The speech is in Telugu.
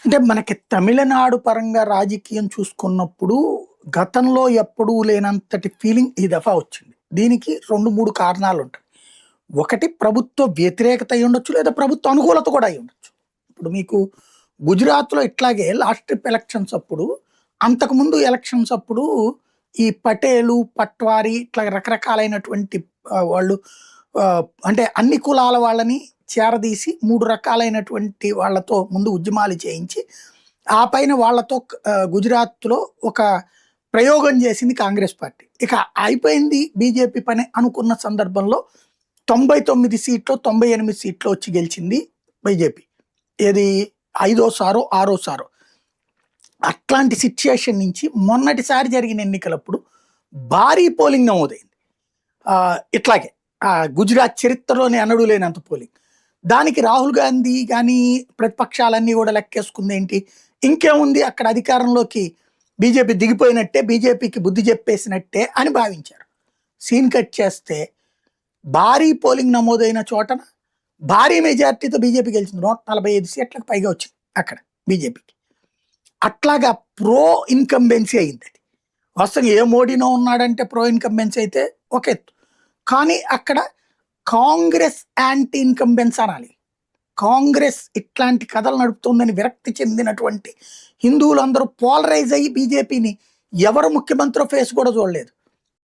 అంటే మనకి తమిళనాడు పరంగా రాజకీయం చూసుకున్నప్పుడు గతంలో ఎప్పుడూ లేనంతటి ఫీలింగ్ ఈ దఫా వచ్చింది. దీనికి 2, 3 కారణాలుంటాయి. ఒకటి ప్రభుత్వ వ్యతిరేకత అయ్యుండొచ్చు, లేదా ప్రభుత్వ అనుకూలత కూడా అయ్యుండొచ్చు. ఇప్పుడు మీకు గుజరాత్‌లో ఇట్లాగే లాస్ట్ ట్రిప్ ఎలక్షన్స్ అప్పుడు, అంతకుముందు ఎలక్షన్స్ అప్పుడు ఈ పటేలు, పట్వారీ ఇట్లా రకరకాలైనటువంటి వాళ్ళు అంటే అన్ని కులాల వాళ్ళని చేరదీసి 3 రకాలైనటువంటి వాళ్ళతో ముందు ఉద్యమాలు చేయించి, ఆ పైన వాళ్ళతో గుజరాత్‌లో ఒక ప్రయోగం చేసింది కాంగ్రెస్ పార్టీ. ఇక అయిపోయింది బీజేపీ పని అనుకున్న సందర్భంలో 99 సీట్లు, 98 సీట్లు వచ్చి గెలిచింది బీజేపీ. ఏది ఐదోసారో, ఆరోసారో. అట్లాంటి సిట్యుయేషన్ నుంచి మొన్నటిసారి జరిగిన ఎన్నికలప్పుడు భారీ పోలింగ్ నమోదైంది. ఇట్లాగే గుజరాత్ చరిత్రలోనే ఎన్నడూ లేనంత పోలింగ్. దానికి రాహుల్ గాంధీ గానీ ప్రతిపక్షాలన్నీ కూడా లెక్కేసుకుంది ఏంటి, ఇంకేముంది అక్కడ అధికారంలోకి బీజేపీ దిగిపోయినట్టే, బీజేపీకి బుద్ధి చెప్పేసినట్టే అని భావించారు. సీన్ కట్ చేస్తే భారీ పోలింగ్ నమోదైన చోటన భారీ మెజార్టీతో బీజేపీ గెలిచింది. 145 సీట్లకు పైగా వచ్చింది అక్కడ బీజేపీకి. అట్లాగా ప్రో ఇన్కంబెన్సీ అయింది అది. వాస్తవంగా ఏ మోడీనో ఉన్నాడంటే ప్రో ఇన్కంబెన్సీ అయితే ఒక ఎత్తు, కానీ అక్కడ కాంగ్రెస్ యాంటీ ఇన్కంబెన్స్ అనాలి. కాంగ్రెస్ ఇట్లాంటి కథలు నడుపుతుందని విరక్తి చెందినటువంటి హిందువులందరూ పోలరైజ్ అయ్యి బీజేపీని ఎవరు ముఖ్యమంత్రి ఫేస్ కూడా చూడలేదు.